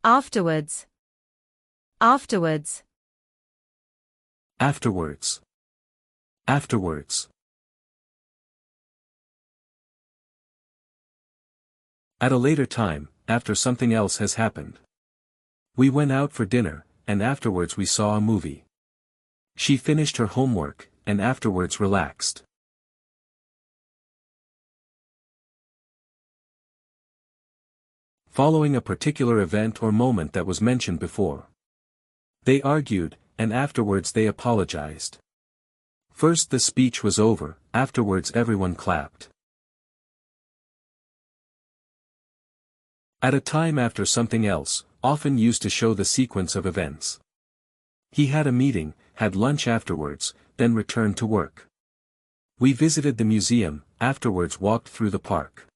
Afterwards. Afterwards. Afterwards. Afterwards. At a later time, after something else has happened. We went out for dinner, and afterwards we saw a movie. She finished her homework, and afterwards relaxed. Following a particular event or moment that was mentioned before. They argued, and afterwards they apologized. First the speech was over, afterwards everyone clapped. At a time after something else, often used to show the sequence of events. He had a meeting, had lunch afterwards, then returned to work. We visited the museum, afterwards walked through the park.